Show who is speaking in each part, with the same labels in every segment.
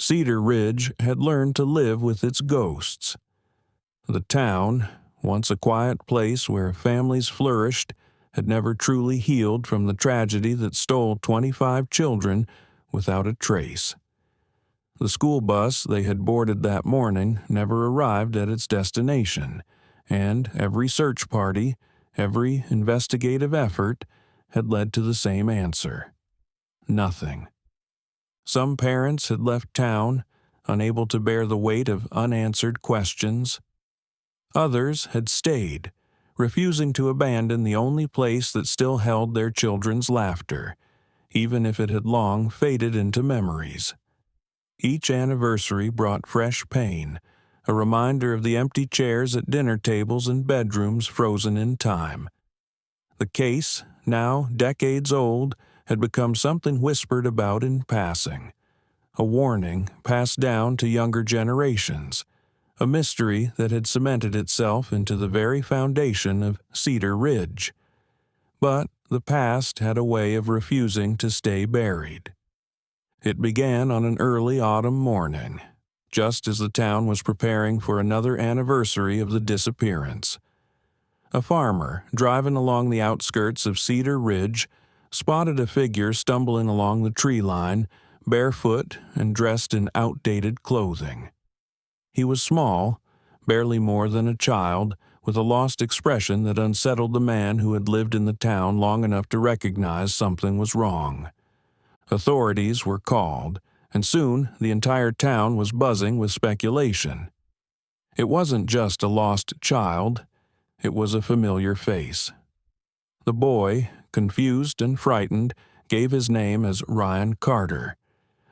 Speaker 1: Cedar Ridge had learned to live with its ghosts. The town, once a quiet place where families flourished, had never truly healed from the tragedy that stole 25 children without a trace. The school bus they had boarded that morning never arrived at its destination, and every search party, every investigative effort, had led to the same answer: nothing. Some parents had left town, unable to bear the weight of unanswered questions. Others had stayed, refusing to abandon the only place that still held their children's laughter, even if it had long faded into memories. Each anniversary brought fresh pain, a reminder of the empty chairs at dinner tables and bedrooms frozen in time. The case, now decades old, had become something whispered about in passing, a warning passed down to younger generations, a mystery that had cemented itself into the very foundation of Cedar Ridge. But the past had a way of refusing to stay buried. It began on an early autumn morning, just as the town was preparing for another anniversary of the disappearance. A farmer, driving along the outskirts of Cedar Ridge, spotted a figure stumbling along the tree line, barefoot and dressed in outdated clothing. He was small, barely more than a child, with a lost expression that unsettled the man who had lived in the town long enough to recognize something was wrong. Authorities were called, and soon the entire town was buzzing with speculation. It wasn't just a lost child, it was a familiar face. The boy, confused and frightened, gave his name as Ryan Carter.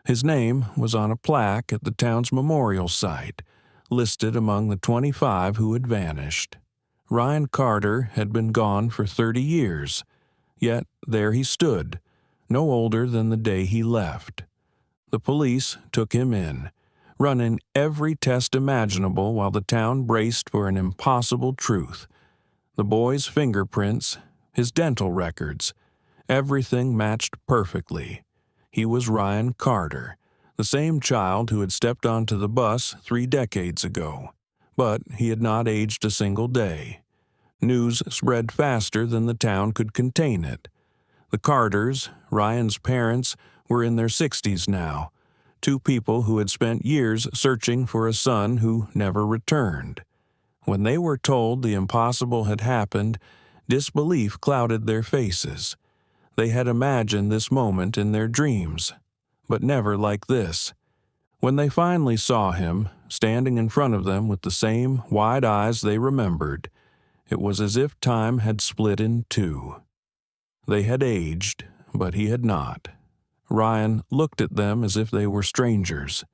Speaker 1: His name was on a plaque at the town's memorial site, listed among the 25 who had vanished. Ryan Carter had been gone for 30 years, yet there he stood, no older than the day he left. The police took him in, running every test imaginable while the town braced for an impossible truth. The boy's fingerprints, his dental records, everything matched perfectly. He was Ryan Carter, the same child who had stepped onto the bus 3 decades ago. But he had not aged a single day. News spread faster than the town could contain it. The Carters, Ryan's parents, were in their 60s now, 2 people who had spent years searching for a son who never returned. When they were told the impossible had happened, disbelief clouded their faces. They had imagined this moment in their dreams, but never like this. When they finally saw him, standing in front of them with the same wide eyes they remembered, it was as if time had split in 2. They had aged, but he had not. Ryan looked at them as if they were strangers,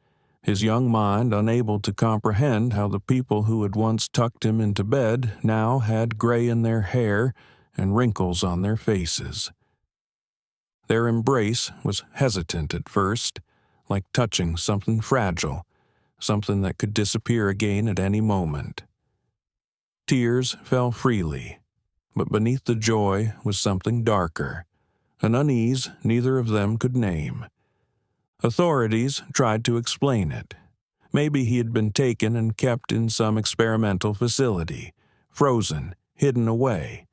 Speaker 1: his young mind unable to comprehend how the people who had once tucked him into bed now had gray in their hair and wrinkles on their faces. Their embrace was hesitant at first, like touching something fragile, something that could disappear again at any moment. Tears fell freely, but beneath the joy was something darker, an unease neither of them could name. Authorities tried to explain it. Maybe he had been taken and kept in some experimental facility, frozen, hidden away.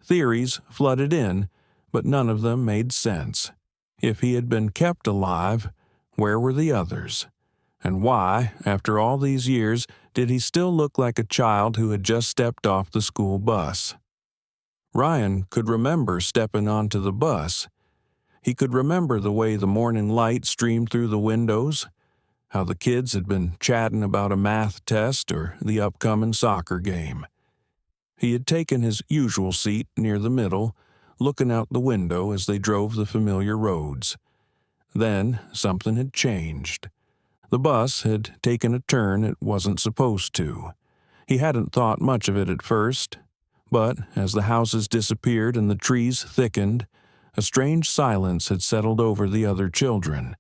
Speaker 1: Theories flooded in, but none of them made sense. If he had been kept alive, where were the others? And why, after all these years, did he still look like a child who had just stepped off the school bus? Ryan could remember stepping onto the bus. He could remember the way the morning light streamed through the windows, how the kids had been chatting about a math test or the upcoming soccer game. He had taken his usual seat near the middle, looking out the window as they drove the familiar roads. Then something had changed. The bus had taken a turn it wasn't supposed to. He hadn't thought much of it at first, but as the houses disappeared and the trees thickened, a strange silence had settled over the other children.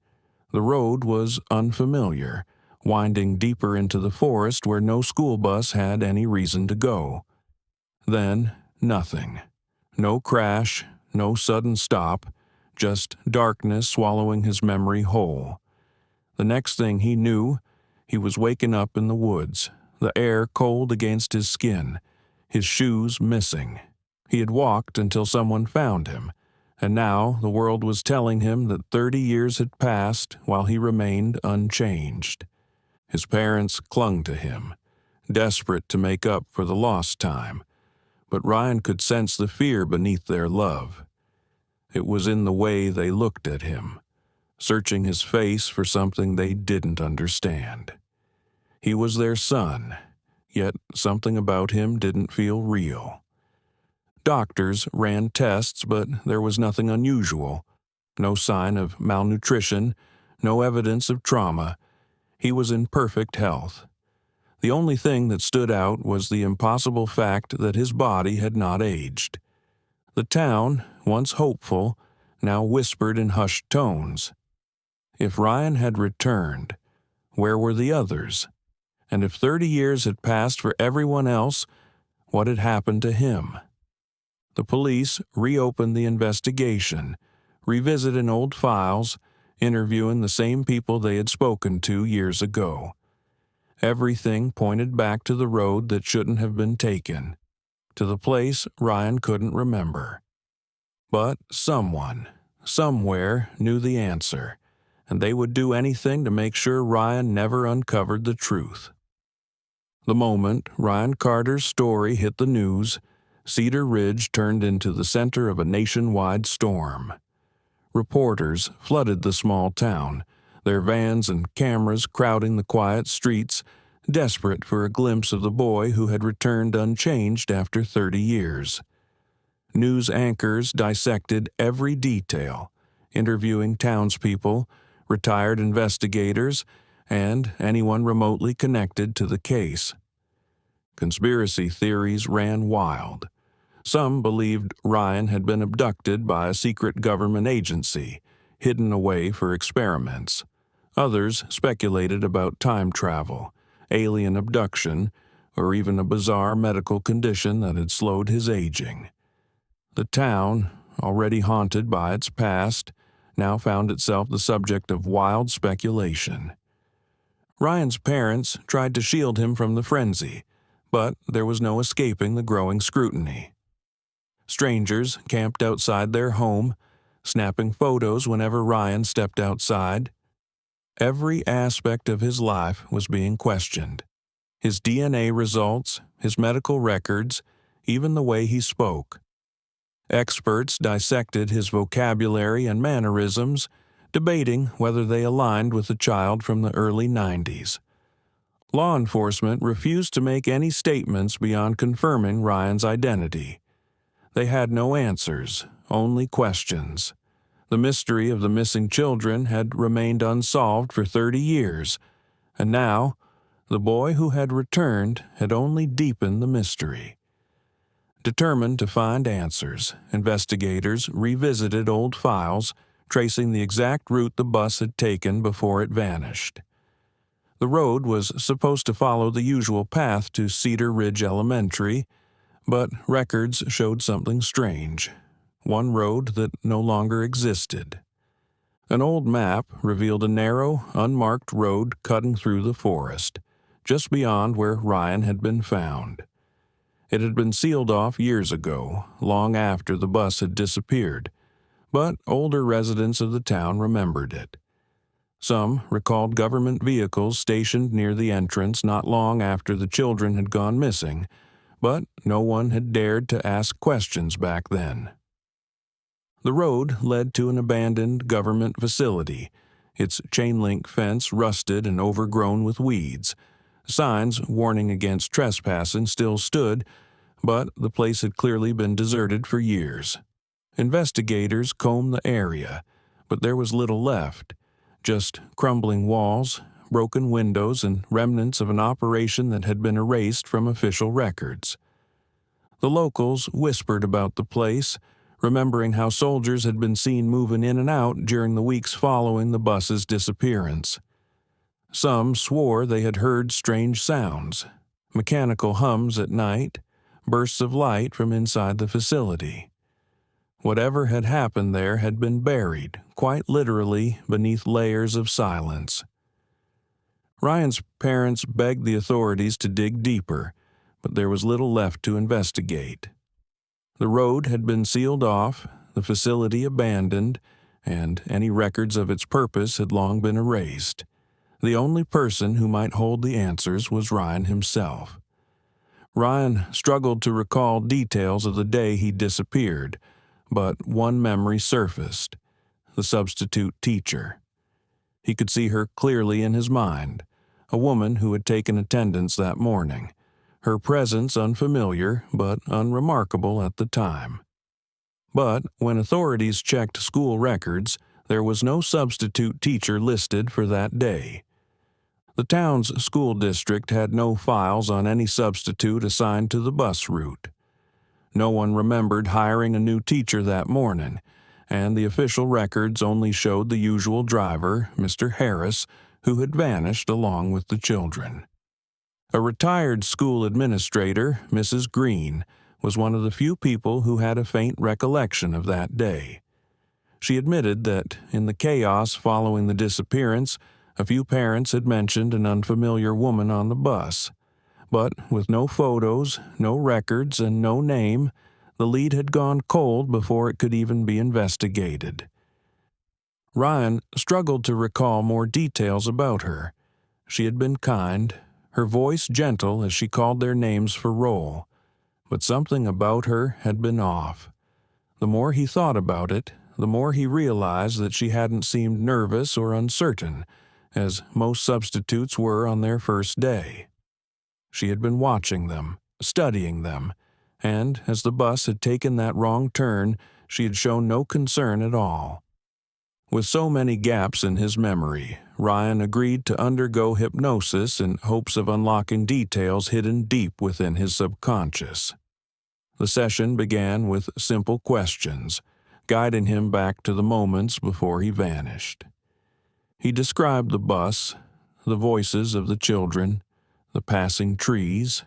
Speaker 1: The road was unfamiliar, winding deeper into the forest where no school bus had any reason to go. Then nothing. No crash, no sudden stop, just darkness swallowing his memory whole. The next thing he knew, he was waking up in the woods, the air cold against his skin, his shoes missing. He had walked until someone found him, and now the world was telling him that 30 years had passed while he remained unchanged. His parents clung to him, desperate to make up for the lost time, but Ryan could sense the fear beneath their love. It was in the way they looked at him, searching his face for something they didn't understand. He was their son, yet something about him didn't feel real. Doctors ran tests, but there was nothing unusual. No sign of malnutrition, no evidence of trauma. He was in perfect health. The only thing that stood out was the impossible fact that his body had not aged. The town, once hopeful, now whispered in hushed tones. If Ryan had returned, where were the others? And if 30 years had passed for everyone else, what had happened to him? The police reopened the investigation, revisiting old files, interviewing the same people they had spoken to years ago. Everything pointed back to the road that shouldn't have been taken, to the place Ryan couldn't remember. But someone, somewhere, knew the answer, and they would do anything to make sure Ryan never uncovered the truth. The moment Ryan Carter's story hit the news, Cedar Ridge turned into the center of a nationwide storm. Reporters flooded the small town, their vans and cameras crowding the quiet streets, desperate for a glimpse of the boy who had returned unchanged after 30 years. News anchors dissected every detail, interviewing townspeople, retired investigators, and anyone remotely connected to the case. Conspiracy theories ran wild. Some believed Ryan had been abducted by a secret government agency, hidden away for experiments. Others speculated about time travel, alien abduction, or even a bizarre medical condition that had slowed his aging. The town, already haunted by its past, now found itself the subject of wild speculation. Ryan's parents tried to shield him from the frenzy, but there was no escaping the growing scrutiny. Strangers camped outside their home, snapping photos whenever Ryan stepped outside. Every aspect of his life was being questioned. His DNA results, his medical records, even the way he spoke. Experts dissected his vocabulary and mannerisms, debating whether they aligned with the child from the early 90s. Law enforcement refused to make any statements beyond confirming Ryan's identity. They had no answers, only questions. The mystery of the missing children had remained unsolved for 30 years, and now, the boy who had returned had only deepened the mystery. Determined to find answers, investigators revisited old files, tracing the exact route the bus had taken before it vanished. The road was supposed to follow the usual path to Cedar Ridge Elementary, but records showed something strange, one road that no longer existed. An old map revealed a narrow, unmarked road cutting through the forest, just beyond where Ryan had been found. It had been sealed off years ago, long after the bus had disappeared, but older residents of the town remembered it. Some recalled government vehicles stationed near the entrance not long after the children had gone missing, but no one had dared to ask questions back then. The road led to an abandoned government facility, its chain-link fence rusted and overgrown with weeds. Signs warning against trespassing still stood, but the place had clearly been deserted for years. Investigators combed the area, but there was little left, just crumbling walls, broken windows, and remnants of an operation that had been erased from official records. The locals whispered about the place, remembering how soldiers had been seen moving in and out during the weeks following the bus's disappearance. Some swore they had heard strange sounds, mechanical hums at night, bursts of light from inside the facility. Whatever had happened there had been buried, quite literally, beneath layers of silence. Ryan's parents begged the authorities to dig deeper, but there was little left to investigate. The road had been sealed off, the facility abandoned, and any records of its purpose had long been erased. The only person who might hold the answers was Ryan himself. Ryan struggled to recall details of the day he disappeared, but one memory surfaced: the substitute teacher. He could see her clearly in his mind, a woman who had taken attendance that morning, her presence unfamiliar but unremarkable at the time. But when authorities checked school records, there was no substitute teacher listed for that day. The town's school district had no files on any substitute assigned to the bus route. No one remembered hiring a new teacher that morning, and the official records only showed the usual driver, Mr. Harris, who had vanished along with the children. A retired school administrator, Mrs. Green, was one of the few people who had a faint recollection of that day. She admitted that, in the chaos following the disappearance, a few parents had mentioned an unfamiliar woman on the bus. But with no photos, no records, and no name, the lead had gone cold before it could even be investigated. Ryan struggled to recall more details about her. She had been kind, her voice gentle as she called their names for roll, but something about her had been off. The more he thought about it, the more he realized that she hadn't seemed nervous or uncertain, as most substitutes were on their first day. She had been watching them, studying them, and as the bus had taken that wrong turn, she had shown no concern at all. With so many gaps in his memory, Ryan agreed to undergo hypnosis in hopes of unlocking details hidden deep within his subconscious. The session began with simple questions, guiding him back to the moments before he vanished. He described the bus, the voices of the children, the passing trees.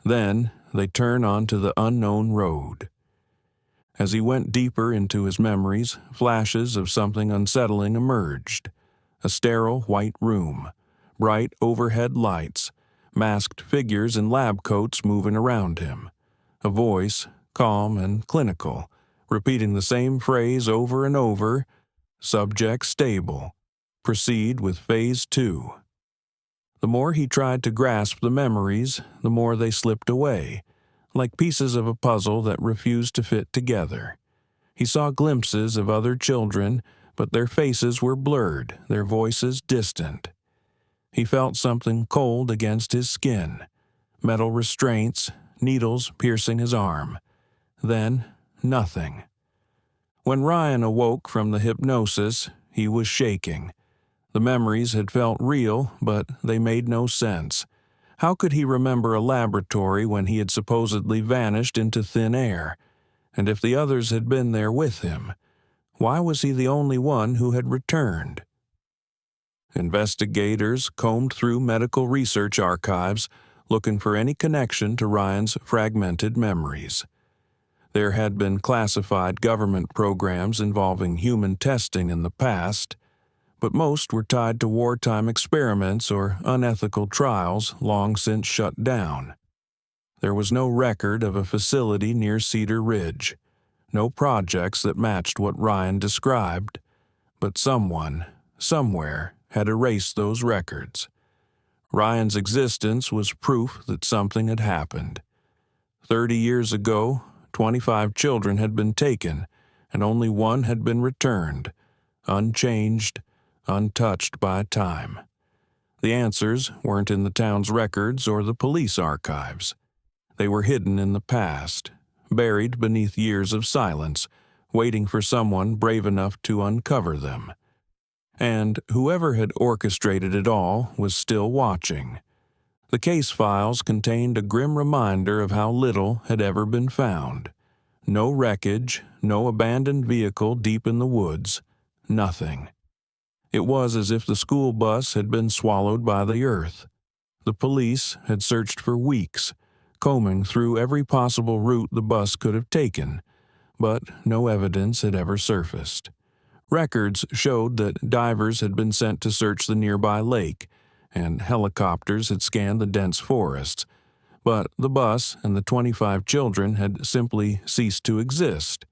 Speaker 1: Then they turned onto the unknown road. As he went deeper into his memories, flashes of something unsettling emerged. A sterile white room, bright overhead lights, masked figures in lab coats moving around him. A voice, calm and clinical, repeating the same phrase over and over: "Subject stable. Proceed with Phase 2. The more he tried to grasp the memories, the more they slipped away, like pieces of a puzzle that refused to fit together. He saw glimpses of other children, but their faces were blurred, their voices distant. He felt something cold against his skin, metal restraints, needles piercing his arm. Then, nothing. When Ryan awoke from the hypnosis, he was shaking. The memories had felt real, but they made no sense. How could he remember a laboratory when he had supposedly vanished into thin air? And if the others had been there with him, why was he the only one who had returned? Investigators combed through medical research archives, looking for any connection to Ryan's fragmented memories. There had been classified government programs involving human testing in the past, but most were tied to wartime experiments or unethical trials long since shut down. There was no record of a facility near Cedar Ridge, no projects that matched what Ryan described, but someone, somewhere, had erased those records. Ryan's existence was proof that something had happened. 30 years ago, 25 children had been taken, and only one had been returned, unchanged, untouched by time. The answers weren't in the town's records or the police archives. They were hidden in the past, buried beneath years of silence, waiting for someone brave enough to uncover them. And whoever had orchestrated it all was still watching. The case files contained a grim reminder of how little had ever been found. No wreckage, no abandoned vehicle deep in the woods, nothing. It was as if the school bus had been swallowed by the earth. The police had searched for weeks, combing through every possible route the bus could have taken, but no evidence had ever surfaced. Records showed that divers had been sent to search the nearby lake, and helicopters had scanned the dense forests, but the bus and the 25 children had simply ceased to exist.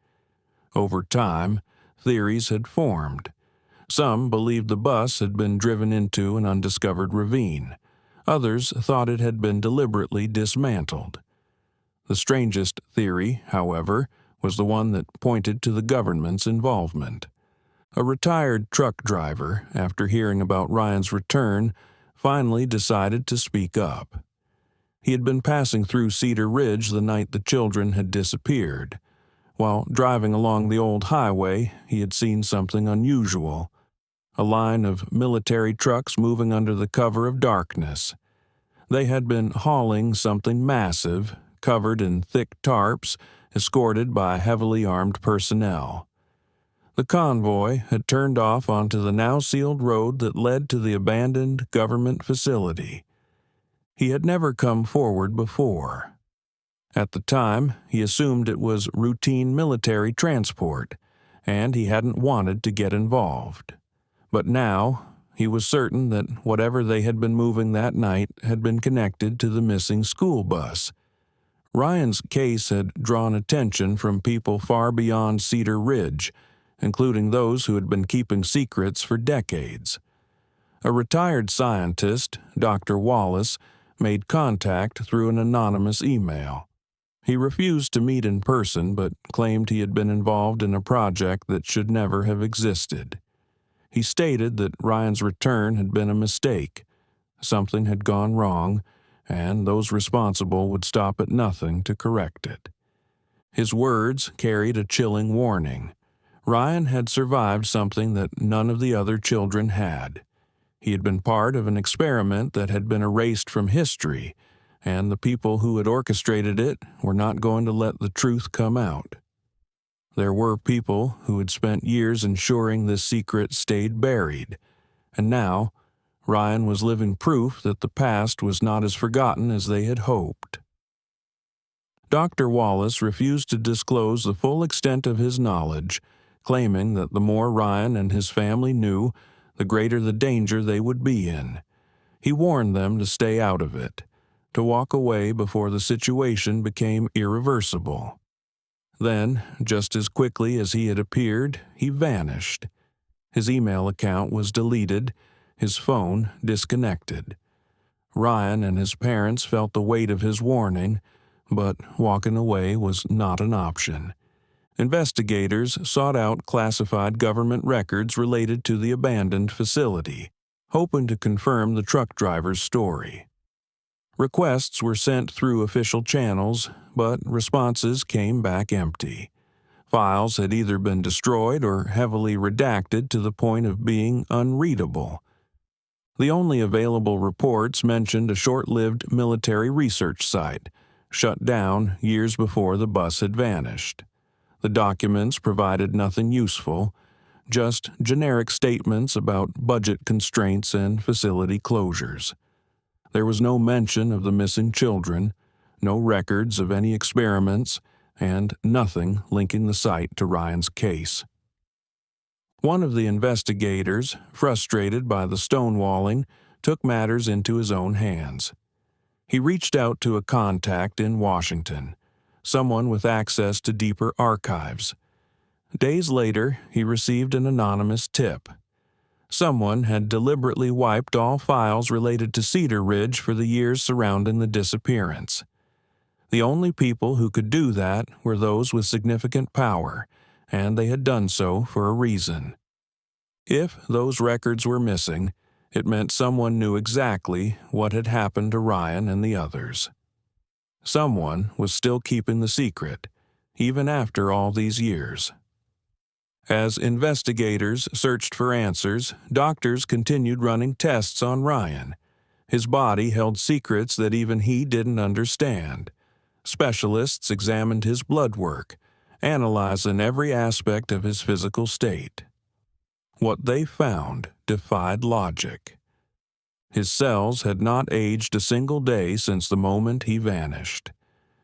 Speaker 1: Over time, theories had formed. Some believed the bus had been driven into an undiscovered ravine. Others thought it had been deliberately dismantled. The strangest theory, however, was the one that pointed to the government's involvement. A retired truck driver, after hearing about Ryan's return, finally decided to speak up. He had been passing through Cedar Ridge the night the children had disappeared. While driving along the old highway, he had seen something unusual: a line of military trucks moving under the cover of darkness. They had been hauling something massive, covered in thick tarps, escorted by heavily armed personnel. The convoy had turned off onto the now sealed road that led to the abandoned government facility. He had never come forward before. At the time, he assumed it was routine military transport, and he hadn't wanted to get involved. But now, he was certain that whatever they had been moving that night had been connected to the missing school bus. Ryan's case had drawn attention from people far beyond Cedar Ridge, including those who had been keeping secrets for decades. A retired scientist, Dr. Wallace, made contact through an anonymous email. He refused to meet in person, but claimed he had been involved in a project that should never have existed. He stated that Ryan's return had been a mistake. Something had gone wrong, and those responsible would stop at nothing to correct it. His words carried a chilling warning. Ryan had survived something that none of the other children had. He had been part of an experiment that had been erased from history, and the people who had orchestrated it were not going to let the truth come out. There were people who had spent years ensuring this secret stayed buried, and now Ryan was living proof that the past was not as forgotten as they had hoped. Dr. Wallace refused to disclose the full extent of his knowledge, claiming that the more Ryan and his family knew, the greater the danger they would be in. He warned them to stay out of it, to walk away before the situation became irreversible. Then, just as quickly as he had appeared, he vanished. His email account was deleted, his phone disconnected. Ryan and his parents felt the weight of his warning, but walking away was not an option. Investigators sought out classified government records related to the abandoned facility, hoping to confirm the truck driver's story. Requests were sent through official channels, but responses came back empty. Files had either been destroyed or heavily redacted to the point of being unreadable. The only available reports mentioned a short-lived military research site, shut down years before the bus had vanished. The documents provided nothing useful, just generic statements about budget constraints and facility closures. There was no mention of the missing children, no records of any experiments, and nothing linking the site to Ryan's case. One of the investigators, frustrated by the stonewalling, took matters into his own hands. He reached out to a contact in Washington, someone with access to deeper archives. Days later, he received an anonymous tip. Someone had deliberately wiped all files related to Cedar Ridge for the years surrounding the disappearance. The only people who could do that were those with significant power, and they had done so for a reason. If those records were missing, it meant someone knew exactly what had happened to Ryan and the others. Someone was still keeping the secret, even after all these years. As investigators searched for answers, doctors continued running tests on Ryan. His body held secrets that even he didn't understand. Specialists examined his blood work, analyzing every aspect of his physical state. What they found defied logic. His cells had not aged a single day since the moment he vanished.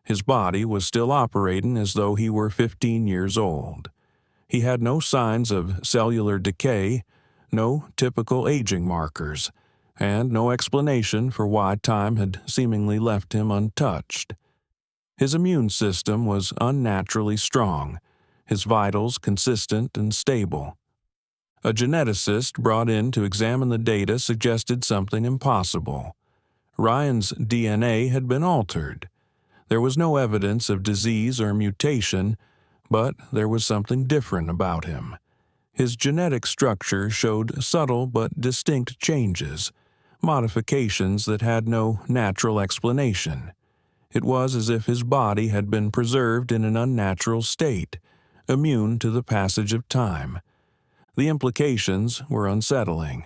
Speaker 1: His body was still operating as though he were 15 years old. He had no signs of cellular decay, no typical aging markers, and no explanation for why time had seemingly left him untouched. His immune system was unnaturally strong, his vitals consistent and stable. A geneticist brought in to examine the data suggested something impossible. Ryan's DNA had been altered. There was no evidence of disease or mutation, but there was something different about him. His genetic structure showed subtle but distinct changes, modifications that had no natural explanation. It was as if his body had been preserved in an unnatural state, immune to the passage of time. The implications were unsettling.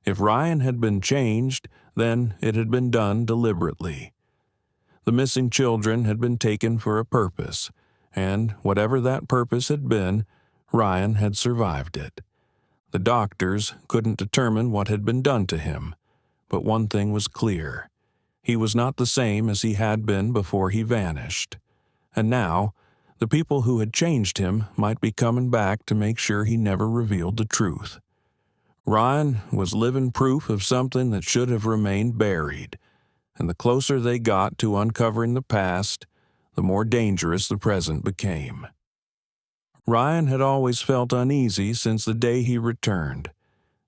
Speaker 1: If Ryan had been changed, then it had been done deliberately. The missing children had been taken for a purpose, and whatever that purpose had been, Ryan had survived it. The doctors couldn't determine what had been done to him, but one thing was clear. He was not the same as he had been before he vanished. And now, the people who had changed him might be coming back to make sure he never revealed the truth. Ryan was living proof of something that should have remained buried, and the closer they got to uncovering the past, the more dangerous the present became. Ryan had always felt uneasy since the day he returned,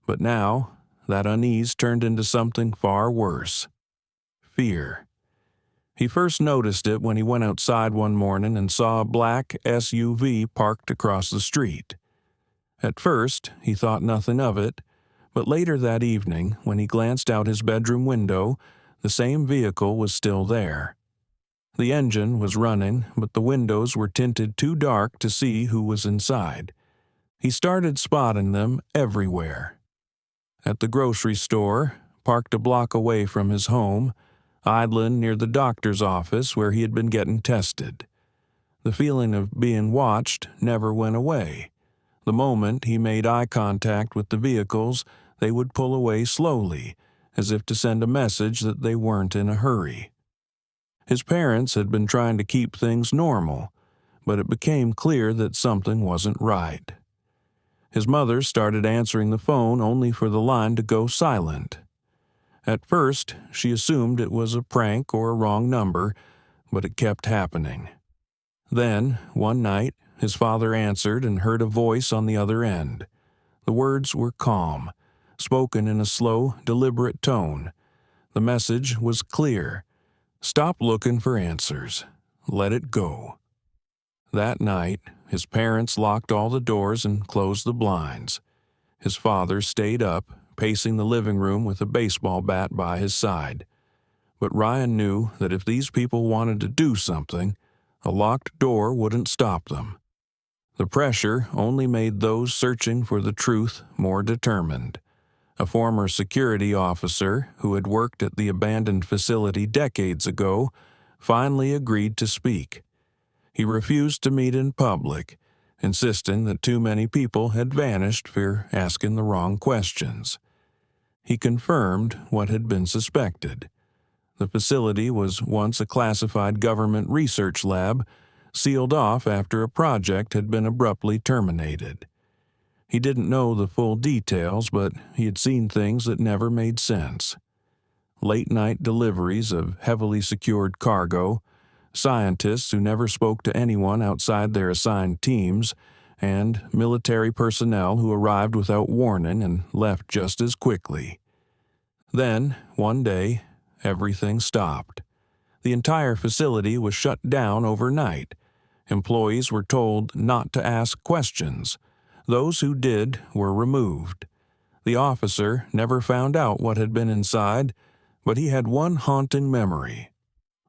Speaker 1: but now that unease turned into something far worse: fear. He first noticed it when he went outside one morning and saw a black SUV parked across the street. At first, he thought nothing of it, but later that evening, when he glanced out his bedroom window, the same vehicle was still there. The engine was running, but the windows were tinted too dark to see who was inside. He started spotting them everywhere. At the grocery store, parked a block away from his home, idling near the doctor's office where he had been getting tested. The feeling of being watched never went away. The moment he made eye contact with the vehicles, they would pull away slowly, as if to send a message that they weren't in a hurry. His parents had been trying to keep things normal, but it became clear that something wasn't right. His mother started answering the phone only for the line to go silent. At first, she assumed it was a prank or a wrong number, but it kept happening. Then, one night, his father answered and heard a voice on the other end. The words were calm, spoken in a slow, deliberate tone. The message was clear: stop looking for answers. Let it go. That night, his parents locked all the doors and closed the blinds. His father stayed up, pacing the living room with a baseball bat by his side. But Ryan knew that if these people wanted to do something, a locked door wouldn't stop them. The pressure only made those searching for the truth more determined. A former security officer who had worked at the abandoned facility decades ago finally agreed to speak. He refused to meet in public, insisting that too many people had vanished for asking the wrong questions. He confirmed what had been suspected. The facility was once a classified government research lab, sealed off after a project had been abruptly terminated. He didn't know the full details, but he had seen things that never made sense. Late-night deliveries of heavily secured cargo, scientists who never spoke to anyone outside their assigned teams, and military personnel who arrived without warning and left just as quickly. Then, one day, everything stopped. The entire facility was shut down overnight. Employees were told not to ask questions. Those who did were removed. The officer never found out what had been inside, but he had one haunting memory.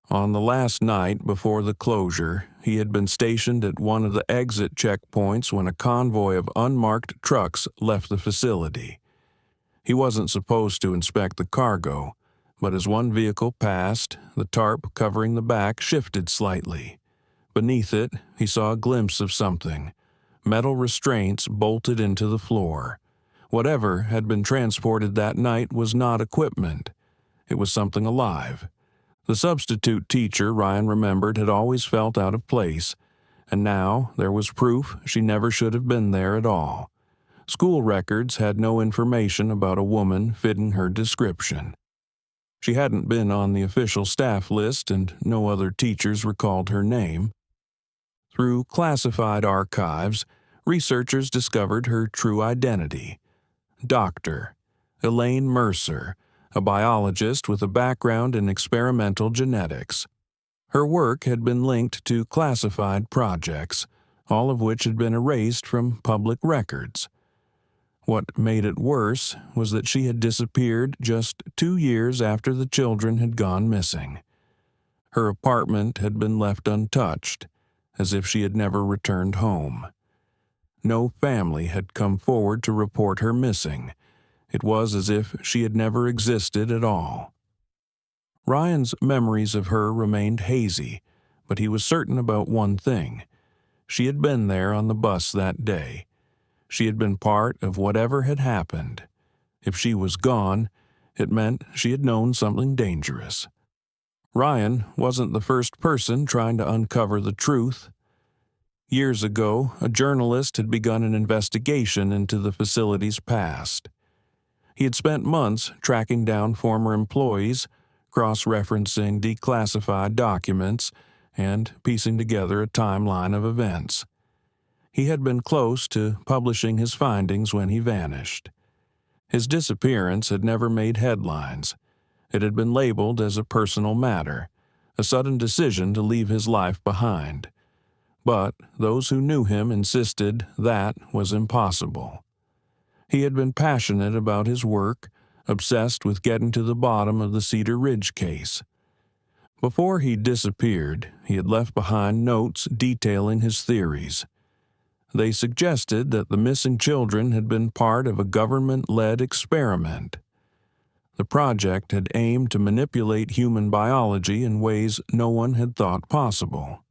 Speaker 1: On the last night before the closure, he had been stationed at one of the exit checkpoints when a convoy of unmarked trucks left the facility. He wasn't supposed to inspect the cargo, but as one vehicle passed, the tarp covering the back shifted slightly. Beneath it, he saw a glimpse of something: metal restraints bolted into the floor. Whatever had been transported that night was not equipment. It was something alive. The substitute teacher, Ryan remembered, had always felt out of place, and now there was proof she never should have been there at all. School records had no information about a woman fitting her description. She hadn't been on the official staff list, and no other teachers recalled her name. Through classified archives, researchers discovered her true identity: Dr. Elaine Mercer, a biologist with a background in experimental genetics. Her work had been linked to classified projects, all of which had been erased from public records. What made it worse was that she had disappeared just 2 years after the children had gone missing. Her apartment had been left untouched, as if she had never returned home. No family had come forward to report her missing. It was as if she had never existed at all. Ryan's memories of her remained hazy, but he was certain about one thing. She had been there on the bus that day. She had been part of whatever had happened. If she was gone, it meant she had known something dangerous. Ryan wasn't the first person trying to uncover the truth. Years ago, a journalist had begun an investigation into the facility's past. He had spent months tracking down former employees, cross-referencing declassified documents, and piecing together a timeline of events. He had been close to publishing his findings when he vanished. His disappearance had never made headlines. It had been labeled as a personal matter, a sudden decision to leave his life behind. But those who knew him insisted that was impossible. He had been passionate about his work, obsessed with getting to the bottom of the Cedar Ridge case. Before he disappeared, he had left behind notes detailing his theories. They suggested that the missing children had been part of a government-led experiment. The project had aimed to manipulate human biology in ways no one had thought possible.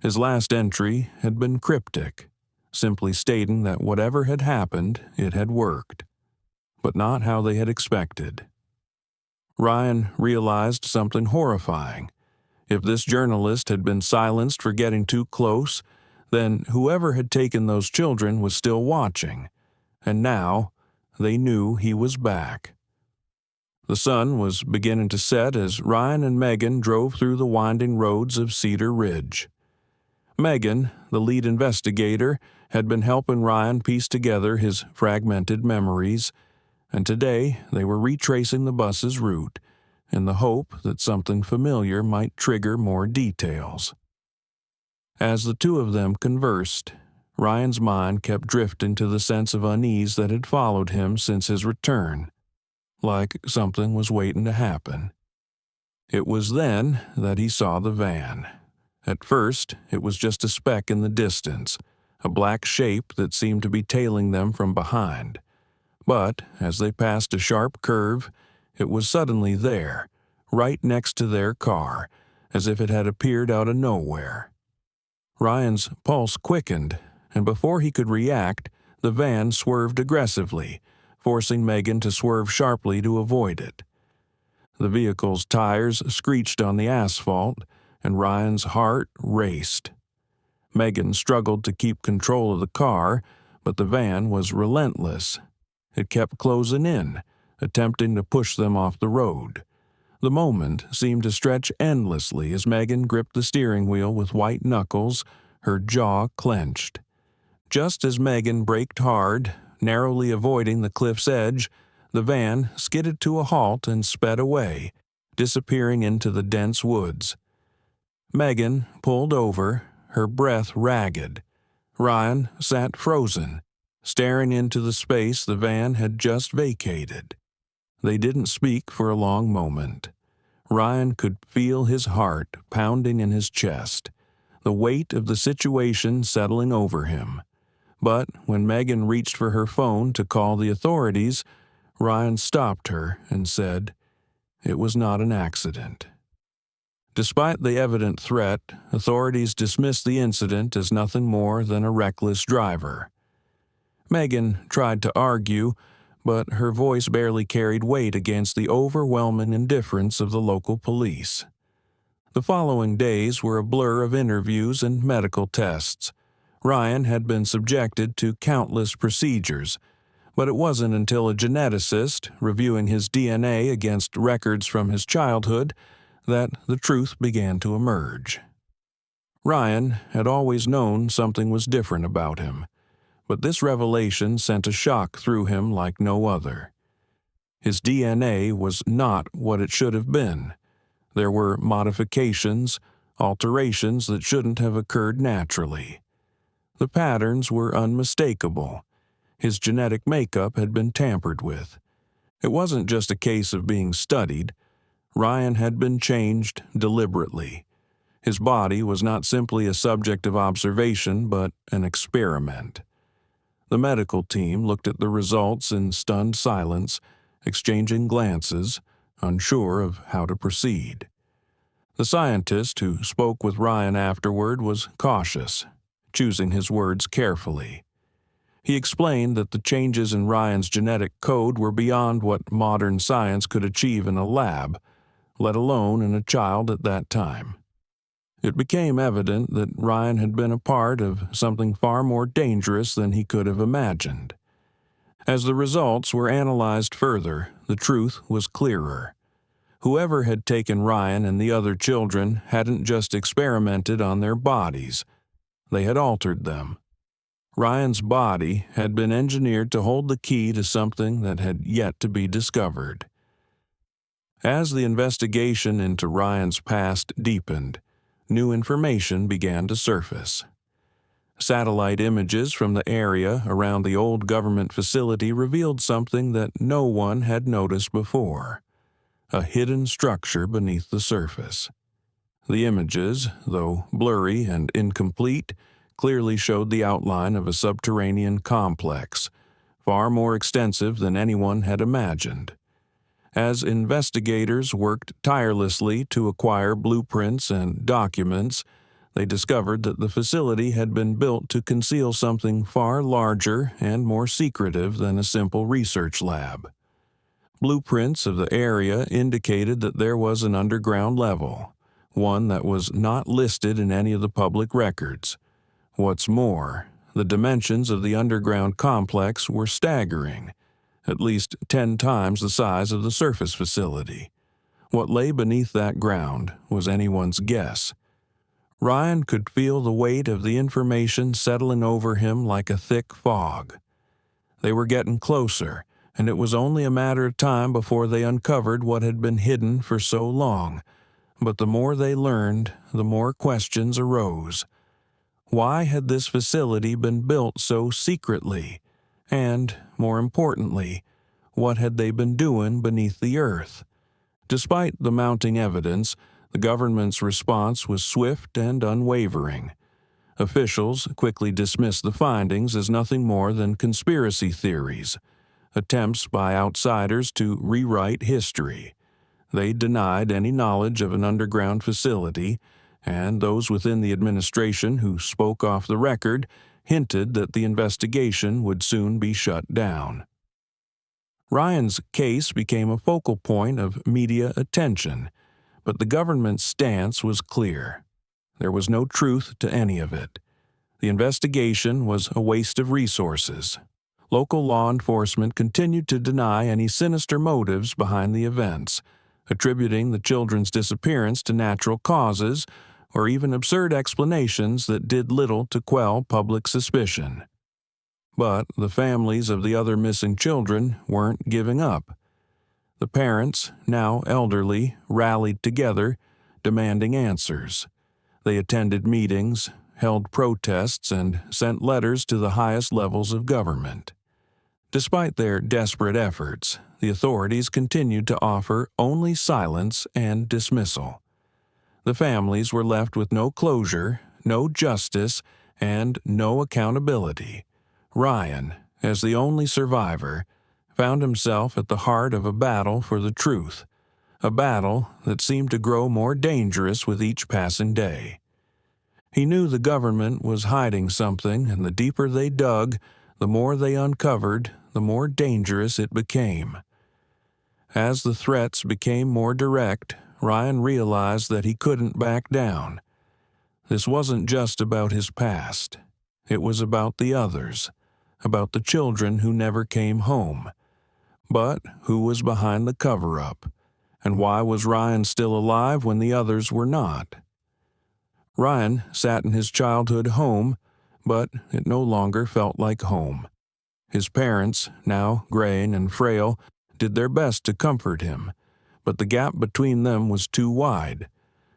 Speaker 1: His last entry had been cryptic, simply stating that whatever had happened, it had worked, but not how they had expected. Ryan realized something horrifying. If this journalist had been silenced for getting too close, then whoever had taken those children was still watching, and now they knew he was back. The sun was beginning to set as Ryan and Megan drove through the winding roads of Cedar Ridge. Megan, the lead investigator, had been helping Ryan piece together his fragmented memories, and today they were retracing the bus's route in the hope that something familiar might trigger more details. As the two of them conversed, Ryan's mind kept drifting to the sense of unease that had followed him since his return, like something was waiting to happen. It was then that he saw the van. At first, it was just a speck in the distance, a black shape that seemed to be tailing them from behind. But as they passed a sharp curve, it was suddenly there, right next to their car, as if it had appeared out of nowhere. Ryan's pulse quickened, and before he could react, the van swerved aggressively, forcing Megan to swerve sharply to avoid it. The vehicle's tires screeched on the asphalt, and Ryan's heart raced. Megan struggled to keep control of the car, but the van was relentless. It kept closing in, attempting to push them off the road. The moment seemed to stretch endlessly as Megan gripped the steering wheel with white knuckles, her jaw clenched. Just as Megan braked hard, narrowly avoiding the cliff's edge, the van skidded to a halt and sped away, disappearing into the dense woods. Megan pulled over, her breath ragged. Ryan sat frozen, staring into the space the van had just vacated. They didn't speak for a long moment. Ryan could feel his heart pounding in his chest, the weight of the situation settling over him. But when Megan reached for her phone to call the authorities, Ryan stopped her and said, "It was not an accident." Despite the evident threat, authorities dismissed the incident as nothing more than a reckless driver. Megan tried to argue, but her voice barely carried weight against the overwhelming indifference of the local police. The following days were a blur of interviews and medical tests. Ryan had been subjected to countless procedures, but it wasn't until a geneticist, reviewing his DNA against records from his childhood, that the truth began to emerge. Ryan had always known something was different about him, but this revelation sent a shock through him like no other. His DNA was not what it should have been. There were modifications, alterations that shouldn't have occurred naturally. The patterns were unmistakable. His genetic makeup had been tampered with. It wasn't just a case of being studied. Ryan had been changed deliberately. His body was not simply a subject of observation, but an experiment. The medical team looked at the results in stunned silence, exchanging glances, unsure of how to proceed. The scientist who spoke with Ryan afterward was cautious, choosing his words carefully. He explained that the changes in Ryan's genetic code were beyond what modern science could achieve in a lab, let alone in a child at that time. It became evident that Ryan had been a part of something far more dangerous than he could have imagined. As the results were analyzed further, the truth was clearer. Whoever had taken Ryan and the other children hadn't just experimented on their bodies. They had altered them. Ryan's body had been engineered to hold the key to something that had yet to be discovered. As the investigation into Ryan's past deepened, new information began to surface. Satellite images from the area around the old government facility revealed something that no one had noticed before: a hidden structure beneath the surface. The images, though blurry and incomplete, clearly showed the outline of a subterranean complex, far more extensive than anyone had imagined. As investigators worked tirelessly to acquire blueprints and documents, they discovered that the facility had been built to conceal something far larger and more secretive than a simple research lab. Blueprints of the area indicated that there was an underground level, one that was not listed in any of the public records. What's more, the dimensions of the underground complex were staggering, at least 10 times the size of the surface facility. What lay beneath that ground was anyone's guess. Ryan could feel the weight of the information settling over him like a thick fog. They were getting closer, and it was only a matter of time before they uncovered what had been hidden for so long. But the more they learned, the more questions arose. Why had this facility been built so secretly? And, more importantly, what had they been doing beneath the earth? Despite the mounting evidence, the government's response was swift and unwavering. Officials quickly dismissed the findings as nothing more than conspiracy theories, attempts by outsiders to rewrite history. They denied any knowledge of an underground facility, and those within the administration who spoke off the record hinted that the investigation would soon be shut down. Ryan's case became a focal point of media attention, but the government's stance was clear. There was no truth to any of it. The investigation was a waste of resources. Local law enforcement continued to deny any sinister motives behind the events, attributing the children's disappearance to natural causes or even absurd explanations that did little to quell public suspicion. But the families of the other missing children weren't giving up. The parents, now elderly, rallied together, demanding answers. They attended meetings, held protests, and sent letters to the highest levels of government. Despite their desperate efforts, the authorities continued to offer only silence and dismissal. The families were left with no closure, no justice, and no accountability. Ryan, as the only survivor, found himself at the heart of a battle for the truth, a battle that seemed to grow more dangerous with each passing day. He knew the government was hiding something, and the deeper they dug, the more they uncovered, the more dangerous it became. As the threats became more direct, Ryan realized that he couldn't back down. This wasn't just about his past. It was about the others, about the children who never came home. But who was behind the cover-up? And why was Ryan still alive when the others were not? Ryan sat in his childhood home, but it no longer felt like home. His parents, now graying and frail, did their best to comfort him, but the gap between them was too wide.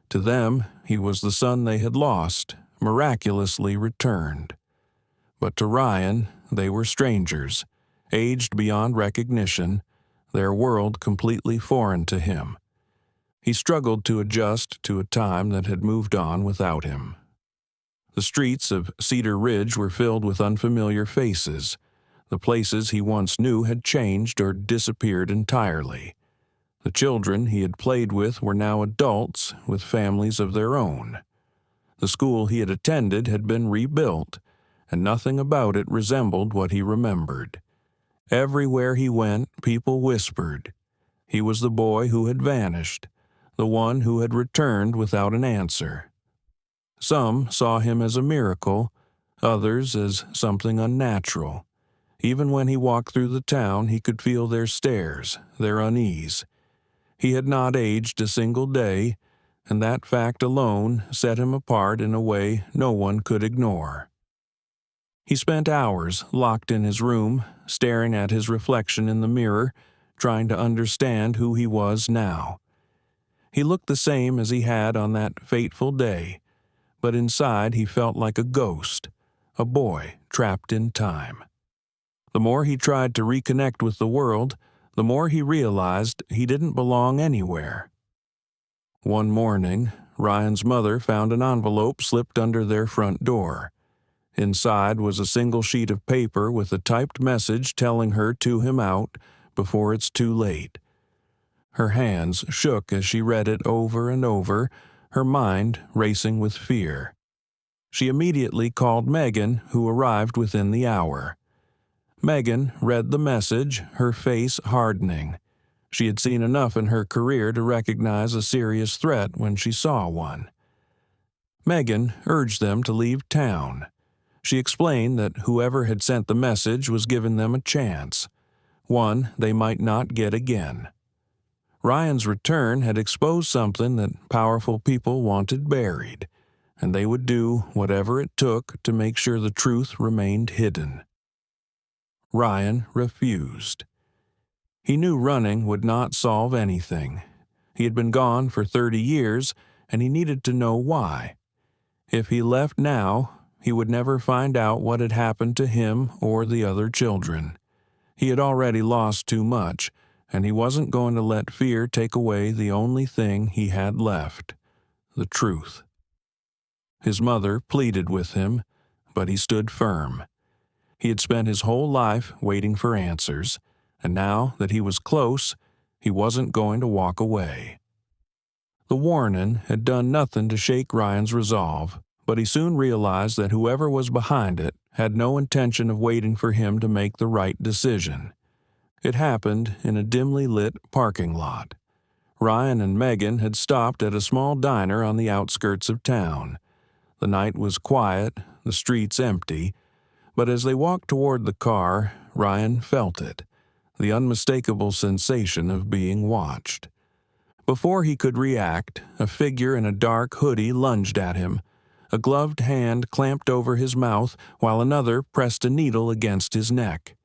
Speaker 1: To them, he was the son they had lost, miraculously returned. But to Ryan, they were strangers, aged beyond recognition, their world completely foreign to him. He struggled to adjust to a time that had moved on without him. The streets of Cedar Ridge were filled with unfamiliar faces. The places he once knew had changed or disappeared entirely. The children he had played with were now adults with families of their own. The school he had attended had been rebuilt, and nothing about it resembled what he remembered. Everywhere he went, people whispered. He was the boy who had vanished, the one who had returned without an answer. Some saw him as a miracle, others as something unnatural. Even when he walked through the town, he could feel their stares, their unease. He had not aged a single day, and that fact alone set him apart in a way no one could ignore. He spent hours locked in his room, staring at his reflection in the mirror, trying to understand who he was now. He looked the same as he had on that fateful day, but inside he felt like a ghost, a boy trapped in time. The more he tried to reconnect with the world, the more he realized he didn't belong anywhere. One morning, Ryan's mother found an envelope slipped under their front door. Inside was a single sheet of paper with a typed message telling her to him out before it's too late. Her hands shook as she read it over and over, her mind racing with fear. She immediately called Megan, who arrived within the hour. Megan read the message, her face hardening. She had seen enough in her career to recognize a serious threat when she saw one. Megan urged them to leave town. She explained that whoever had sent the message was giving them a chance, one they might not get again. Ryan's return had exposed something that powerful people wanted buried, and they would do whatever it took to make sure the truth remained hidden. Ryan refused. He knew running would not solve anything. He had been gone for 30 years, and he needed to know why. If he left now, he would never find out what had happened to him or the other children. He had already lost too much, and he wasn't going to let fear take away the only thing he had left, the truth. His mother pleaded with him, but he stood firm. He had spent his whole life waiting for answers, and now that he was close, he wasn't going to walk away. The warning had done nothing to shake Ryan's resolve, but he soon realized that whoever was behind it had no intention of waiting for him to make the right decision. It happened in a dimly lit parking lot. Ryan and Megan had stopped at a small diner on the outskirts of town. The night was quiet, the streets empty, but as they walked toward the car, Ryan felt it, the unmistakable sensation of being watched. Before he could react, a figure in a dark hoodie lunged at him. A gloved hand clamped over his mouth while another pressed a needle against his neck.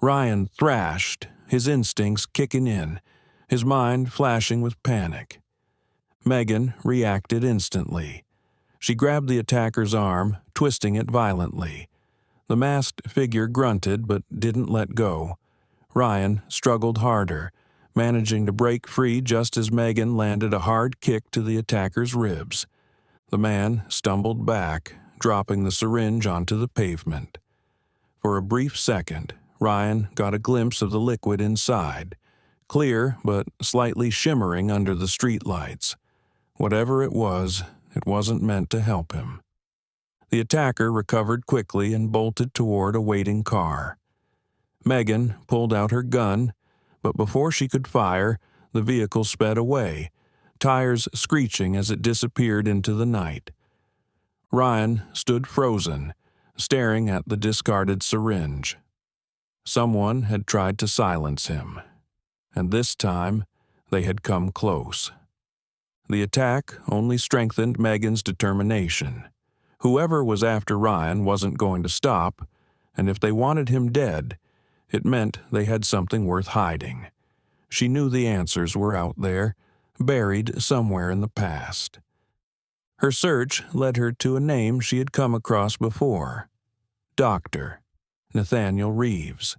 Speaker 1: Ryan thrashed, his instincts kicking in, his mind flashing with panic. Megan reacted instantly. She grabbed the attacker's arm, twisting it violently. The masked figure grunted but didn't let go. Ryan struggled harder, managing to break free just as Megan landed a hard kick to the attacker's ribs. The man stumbled back, dropping the syringe onto the pavement. For a brief second, Ryan got a glimpse of the liquid inside, clear but slightly shimmering under the streetlights. Whatever it wasn't meant to help him. The attacker recovered quickly and bolted toward a waiting car. Megan pulled out her gun, but before she could fire, the vehicle sped away, tires screeching as it disappeared into the night. Ryan stood frozen, staring at the discarded syringe. Someone had tried to silence him, and this time they had come close. The attack only strengthened Megan's determination. Whoever was after Ryan wasn't going to stop, and if they wanted him dead, it meant they had something worth hiding. She knew the answers were out there, buried somewhere in the past. Her search led her to a name she had come across before: Dr. Nathaniel Reeves.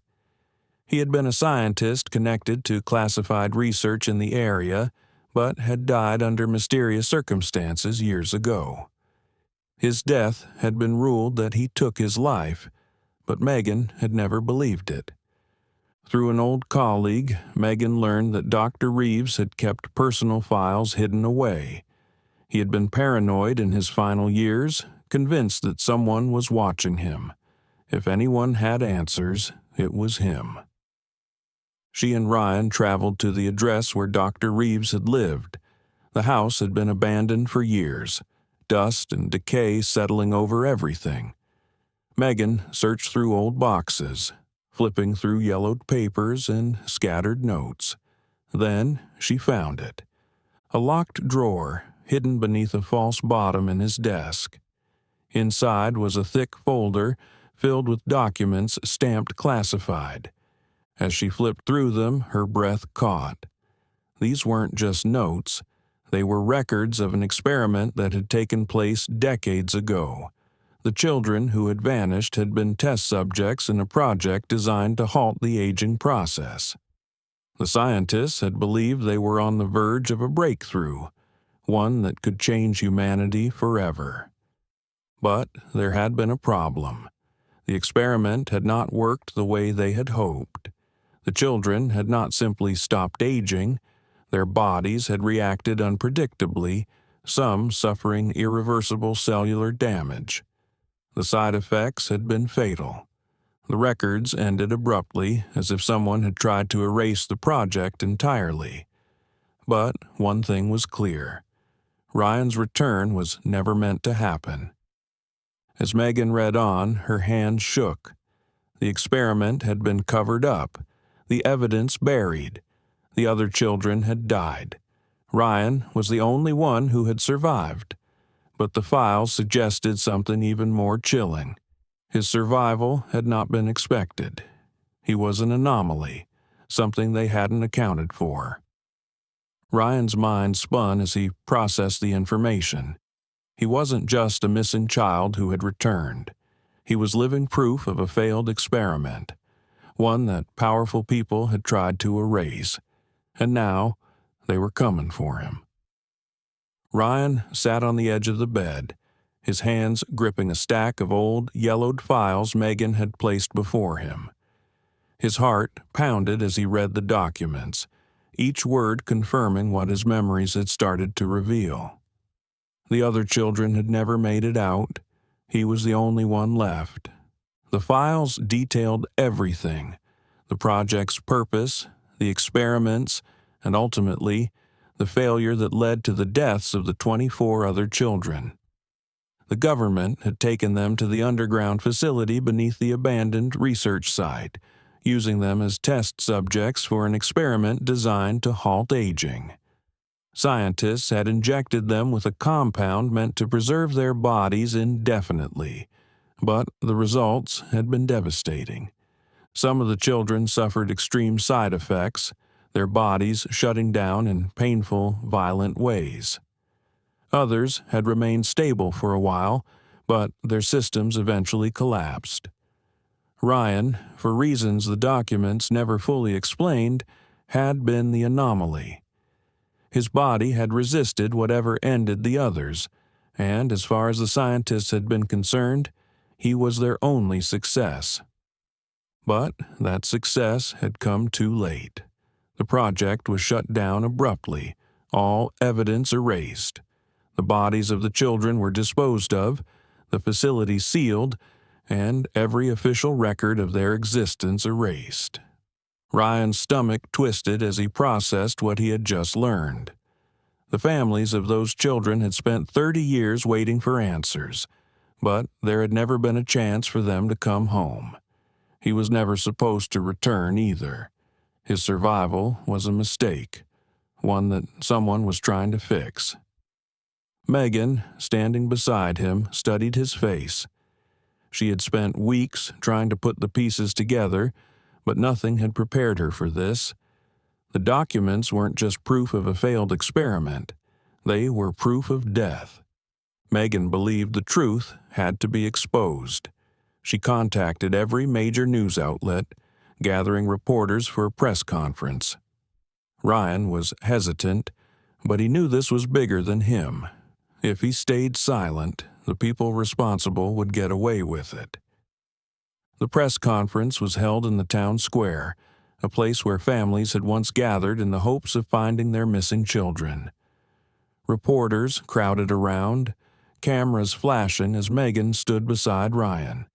Speaker 1: He had been a scientist connected to classified research in the area, but had died under mysterious circumstances years ago. His death had been ruled that he took his life, but Megan had never believed it. Through an old colleague, Megan learned that Dr. Reeves had kept personal files hidden away. He had been paranoid in his final years, convinced that someone was watching him. If anyone had answers, it was him. She and Ryan traveled to the address where Dr. Reeves had lived. The house had been abandoned for years, dust and decay settling over everything. Megan searched through old boxes, flipping through yellowed papers and scattered notes. Then she found it. A locked drawer hidden beneath a false bottom in his desk. Inside was a thick folder filled with documents stamped classified. As she flipped through them, her breath caught. These weren't just notes. They were records of an experiment that had taken place decades ago. The children who had vanished had been test subjects in a project designed to halt the aging process. The scientists had believed they were on the verge of a breakthrough, one that could change humanity forever. But there had been a problem. The experiment had not worked the way they had hoped. The children had not simply stopped aging. Their bodies had reacted unpredictably, some suffering irreversible cellular damage. The side effects had been fatal. The records ended abruptly, as if someone had tried to erase the project entirely. But one thing was clear: Ryan's return was never meant to happen. As Megan read on, her hands shook. The experiment had been covered up, the evidence buried. The other children had died. Ryan was the only one who had survived. But the files suggested something even more chilling. His survival had not been expected. He was an anomaly, something they hadn't accounted for. Ryan's mind spun as he processed the information. He wasn't just a missing child who had returned. He was living proof of a failed experiment, one that powerful people had tried to erase. And now they were coming for him. Ryan sat on the edge of the bed, his hands gripping a stack of old, yellowed files Megan had placed before him. His heart pounded as he read the documents, each word confirming what his memories had started to reveal. The other children had never made it out. He was the only one left. The files detailed everything: the project's purpose, the experiments, and ultimately, the failure that led to the deaths of the 24 other children. The government had taken them to the underground facility beneath the abandoned research site, using them as test subjects for an experiment designed to halt aging. Scientists had injected them with a compound meant to preserve their bodies indefinitely, but the results had been devastating. Some of the children suffered extreme side effects, their bodies shutting down in painful, violent ways. Others had remained stable for a while, but their systems eventually collapsed. Ryan, for reasons the documents never fully explained, had been the anomaly. His body had resisted whatever ended the others, and as far as the scientists had been concerned, he was their only success. But that success had come too late. The project was shut down abruptly, all evidence erased. The bodies of the children were disposed of, the facility sealed, and every official record of their existence erased. Ryan's stomach twisted as he processed what he had just learned. The families of those children had spent 30 years waiting for answers, But there had never been a chance for them to come home. He was never supposed to return either. His survival was a mistake, one that someone was trying to fix. Megan, standing beside him, studied his face. She had spent weeks trying to put the pieces together, but nothing had prepared her for this. The documents weren't just proof of a failed experiment. They were proof of death. Megan believed the truth had to be exposed. She contacted every major news outlet, gathering reporters for a press conference. Ryan was hesitant, but he knew this was bigger than him. If he stayed silent, the people responsible would get away with it. The press conference was held in the town square, a place where families had once gathered in the hopes of finding their missing children. Reporters crowded around, cameras flashing as Megan stood beside Ryan.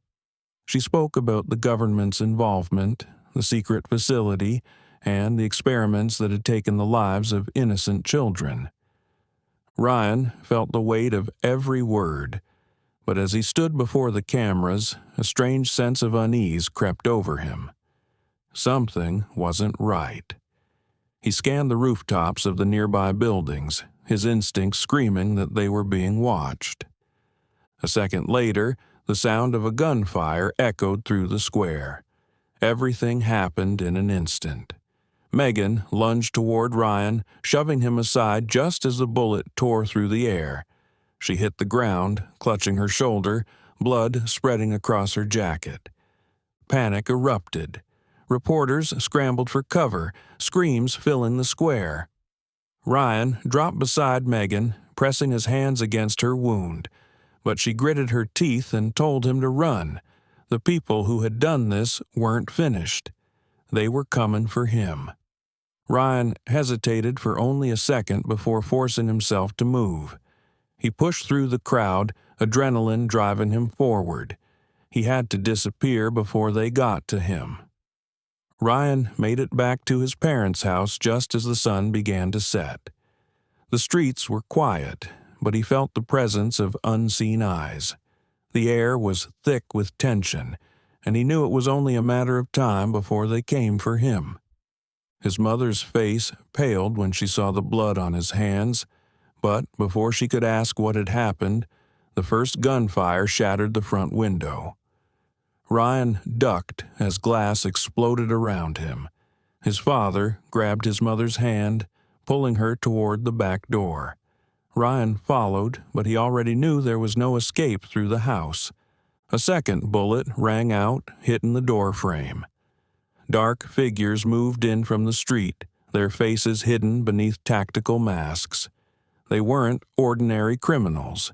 Speaker 1: She spoke about the government's involvement, the secret facility, and the experiments that had taken the lives of innocent children. Ryan felt the weight of every word, but as he stood before the cameras, a strange sense of unease crept over him. Something wasn't right. He scanned the rooftops of the nearby buildings, his instincts screaming that they were being watched. A second later, the sound of a gunfire echoed through the square. Everything happened in an instant. Megan lunged toward Ryan, shoving him aside just as the bullet tore through the air. She hit the ground, clutching her shoulder, blood spreading across her jacket. Panic erupted. Reporters scrambled for cover, screams filling the square. Ryan dropped beside Megan, pressing his hands against her wound, but she gritted her teeth and told him to run. The people who had done this weren't finished. They were coming for him. Ryan hesitated for only a second before forcing himself to move. He pushed through the crowd, adrenaline driving him forward. He had to disappear before they got to him. Ryan made it back to his parents' house just as the sun began to set. The streets were quiet, but he felt the presence of unseen eyes. The air was thick with tension, and he knew it was only a matter of time before they came for him. His mother's face paled when she saw the blood on his hands, but before she could ask what had happened, the first gunfire shattered the front window. Ryan ducked as glass exploded around him. His father grabbed his mother's hand, pulling her toward the back door. Ryan followed, but he already knew there was no escape through the house. A second bullet rang out, hitting the door frame. Dark figures moved in from the street, their faces hidden beneath tactical masks. They weren't ordinary criminals.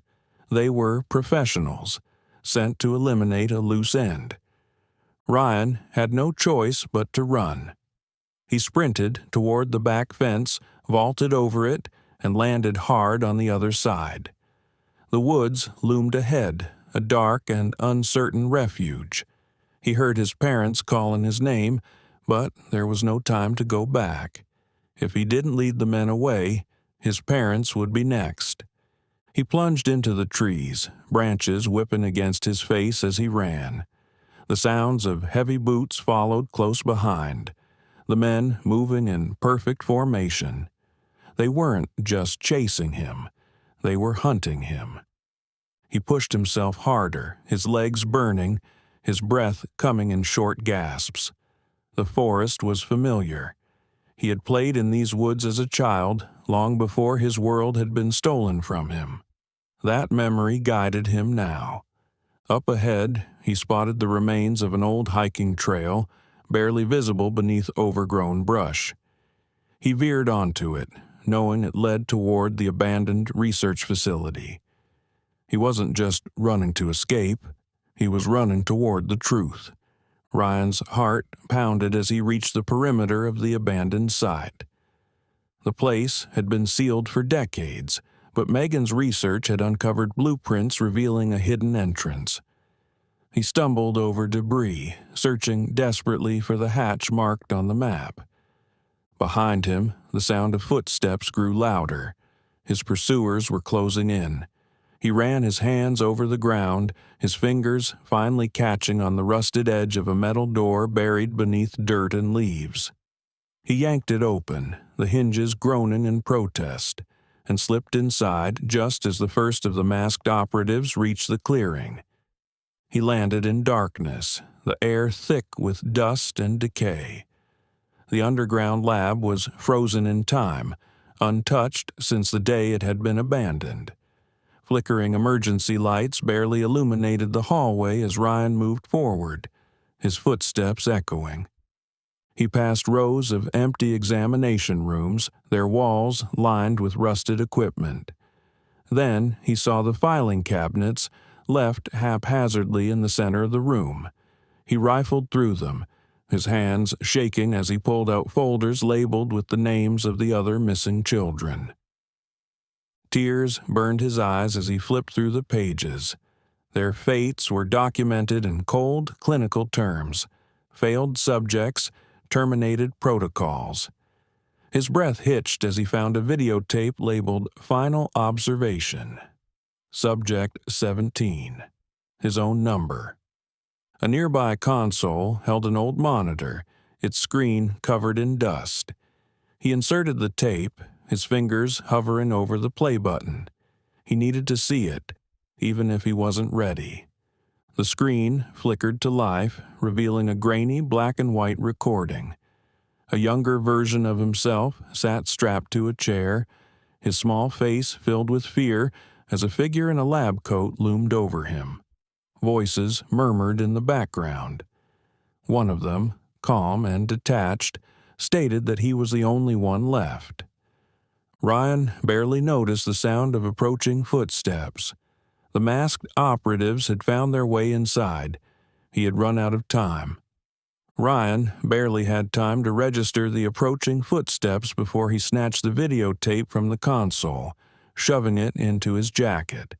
Speaker 1: They were professionals, sent to eliminate a loose end. Ryan had no choice but to run. He sprinted toward the back fence, vaulted over it, and landed hard on the other side. The woods loomed ahead, a dark and uncertain refuge. He heard his parents calling his name, but there was no time to go back. If he didn't lead the men away, his parents would be next. He plunged into the trees, branches whipping against his face as he ran. The sounds of heavy boots followed close behind, the men moving in perfect formation. They weren't just chasing him, they were hunting him. He pushed himself harder, his legs burning, his breath coming in short gasps. The forest was familiar. He had played in these woods as a child, long before his world had been stolen from him. That memory guided him now. Up ahead, he spotted the remains of an old hiking trail, barely visible beneath overgrown brush. He veered onto it, knowing it led toward the abandoned research facility. He wasn't just running to escape, he was running toward the truth. Ryan's heart pounded as he reached the perimeter of the abandoned site. The place had been sealed for decades, but Megan's research had uncovered blueprints revealing a hidden entrance. He stumbled over debris, searching desperately for the hatch marked on the map. Behind him, the sound of footsteps grew louder. His pursuers were closing in. He ran his hands over the ground, his fingers finally catching on the rusted edge of a metal door buried beneath dirt and leaves. He yanked it open, the hinges groaning in protest, and slipped inside just as the first of the masked operatives reached the clearing. He landed in darkness, the air thick with dust and decay. The underground lab was frozen in time, untouched since the day it had been abandoned. Flickering emergency lights barely illuminated the hallway as Ryan moved forward, his footsteps echoing. He passed rows of empty examination rooms, their walls lined with rusted equipment. Then he saw the filing cabinets left haphazardly in the center of the room. He rifled through them, his hands shaking as he pulled out folders labeled with the names of the other missing children. Tears burned his eyes as he flipped through the pages. Their fates were documented in cold, clinical terms: failed subjects, terminated protocols. His breath hitched as he found a videotape labeled Final Observation. Subject 17. His own number. A nearby console held an old monitor, its screen covered in dust. He inserted the tape, his fingers hovering over the play button. He needed to see it, even if he wasn't ready. The screen flickered to life, revealing a grainy black-and-white recording. A younger version of himself sat strapped to a chair, his small face filled with fear as a figure in a lab coat loomed over him. Voices murmured in the background. One of them, calm and detached, stated that he was the only one left. Ryan barely noticed the sound of approaching footsteps. The masked operatives had found their way inside. He had run out of time. Ryan barely had time to register the approaching footsteps before he snatched the videotape from the console, shoving it into his jacket.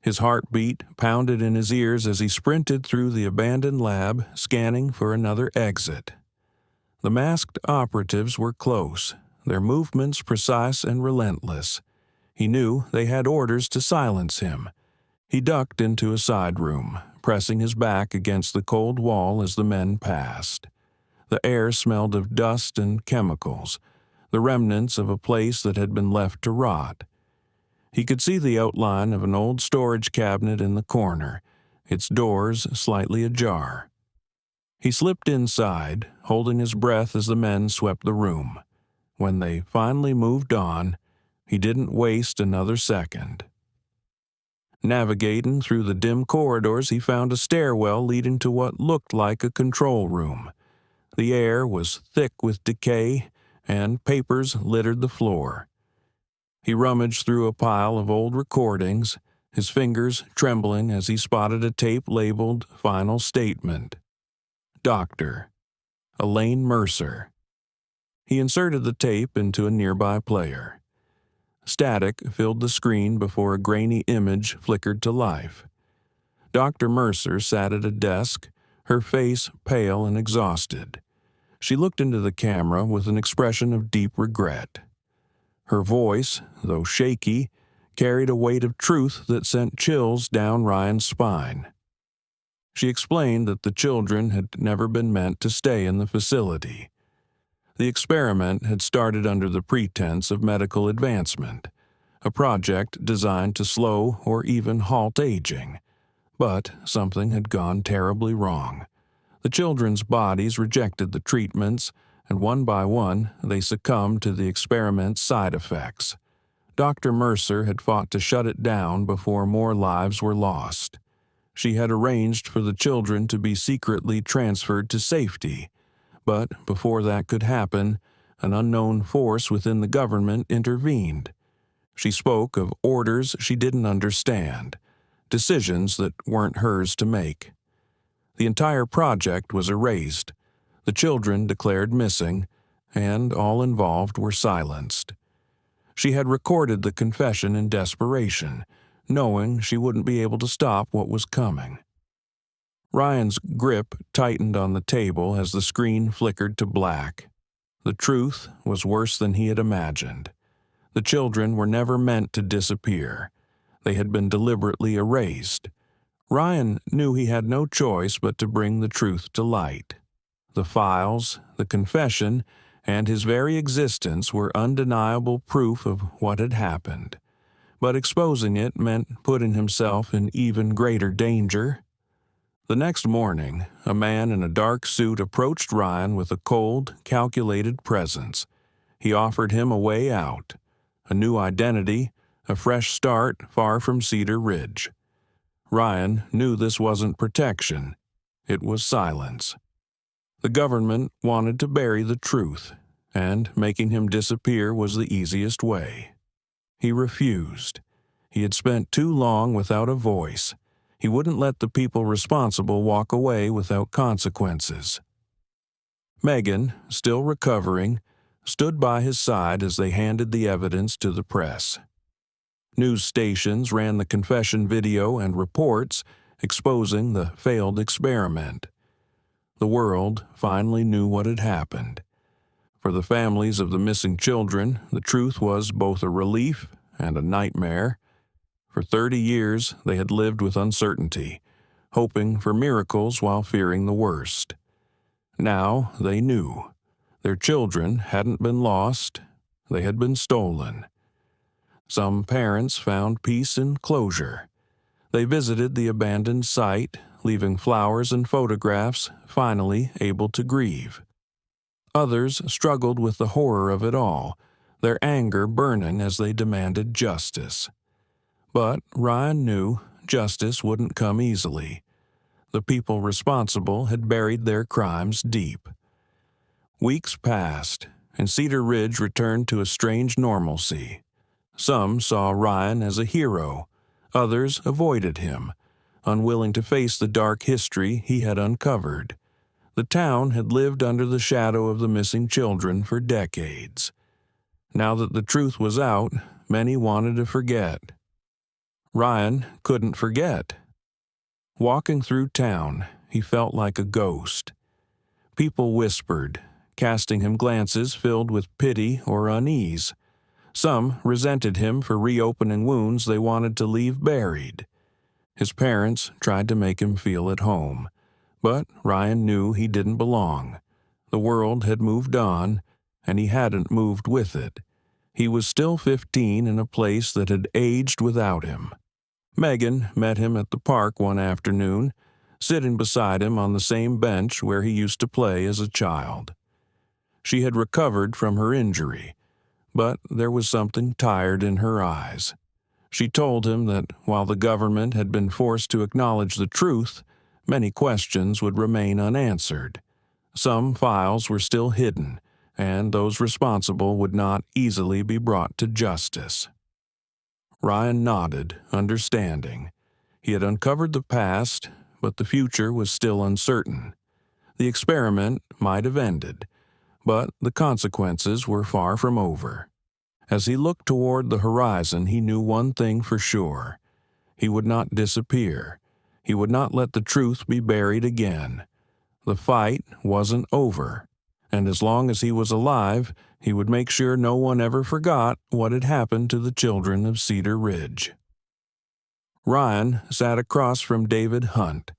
Speaker 1: His heartbeat pounded in his ears as he sprinted through the abandoned lab, scanning for another exit. The masked operatives were close, their movements precise and relentless. He knew they had orders to silence him. He ducked into a side room, pressing his back against the cold wall as the men passed. The air smelled of dust and chemicals, the remnants of a place that had been left to rot. He could see the outline of an old storage cabinet in the corner, its doors slightly ajar. He slipped inside, holding his breath as the men swept the room. When they finally moved on, he didn't waste another second. Navigating through the dim corridors, he found a stairwell leading to what looked like a control room. The air was thick with decay, and papers littered the floor. He rummaged through a pile of old recordings, his fingers trembling as he spotted a tape labeled Final Statement. Dr. Elaine Mercer. He inserted the tape into a nearby player. Static filled the screen before a grainy image flickered to life. Dr. Mercer sat at a desk, her face pale and exhausted. She looked into the camera with an expression of deep regret. Her voice, though shaky, carried a weight of truth that sent chills down Ryan's spine. She explained that the children had never been meant to stay in the facility. The experiment had started under the pretense of medical advancement, a project designed to slow or even halt aging. But something had gone terribly wrong. The children's bodies rejected the treatments, and one by one they succumbed to the experiment's side effects. Dr. Mercer had fought to shut it down before more lives were lost. She had arranged for the children to be secretly transferred to safety, but before that could happen, an unknown force within the government intervened. She spoke of orders she didn't understand, decisions that weren't hers to make. The entire project was erased. The children declared missing, and all involved were silenced. She had recorded the confession in desperation, knowing she wouldn't be able to stop what was coming. Ryan's grip tightened on the table as the screen flickered to black. The truth was worse than he had imagined. The children were never meant to disappear. They had been deliberately erased. Ryan knew he had no choice but to bring the truth to light. The files, the confession, and his very existence were undeniable proof of what had happened. But exposing it meant putting himself in even greater danger. The next morning, a man in a dark suit approached Ryan with a cold, calculated presence. He offered him a way out, a new identity, a fresh start far from Cedar Ridge. Ryan knew this wasn't protection. It was silence. The government wanted to bury the truth, and making him disappear was the easiest way. He refused. He had spent too long without a voice. He wouldn't let the people responsible walk away without consequences. Megan, still recovering, stood by his side as they handed the evidence to the press. News stations ran the confession video and reports exposing the failed experiment. The world finally knew what had happened. For the families of the missing children, the truth was both a relief and a nightmare. For 30 years, they had lived with uncertainty, hoping for miracles while fearing the worst. Now they knew. Their children hadn't been lost, they had been stolen. Some parents found peace and closure. They visited the abandoned site, leaving flowers and photographs, finally able to grieve. Others struggled with the horror of it all, their anger burning as they demanded justice. But Ryan knew justice wouldn't come easily. The people responsible had buried their crimes deep. Weeks passed, and Cedar Ridge returned to a strange normalcy. Some saw Ryan as a hero. Others avoided him, unwilling to face the dark history he had uncovered. The town had lived under the shadow of the missing children for decades. Now that the truth was out, many wanted to forget. Ryan couldn't forget. Walking through town, he felt like a ghost. People whispered, casting him glances filled with pity or unease. Some resented him for reopening wounds they wanted to leave buried. His parents tried to make him feel at home, but Ryan knew he didn't belong. The world had moved on, and he hadn't moved with it. He was still 15 in a place that had aged without him. Megan met him at the park one afternoon, sitting beside him on the same bench where he used to play as a child. She had recovered from her injury, but there was something tired in her eyes. She told him that while the government had been forced to acknowledge the truth, many questions would remain unanswered. Some files were still hidden, and those responsible would not easily be brought to justice. Ryan nodded, understanding. He had uncovered the past, but the future was still uncertain. The experiment might have ended, but the consequences were far from over. As he looked toward the horizon, he knew one thing for sure. He would not disappear. He would not let the truth be buried again. The fight wasn't over, and as long as he was alive, he would make sure no one ever forgot what had happened to the children of Cedar Ridge. Ryan sat across from David Hunt,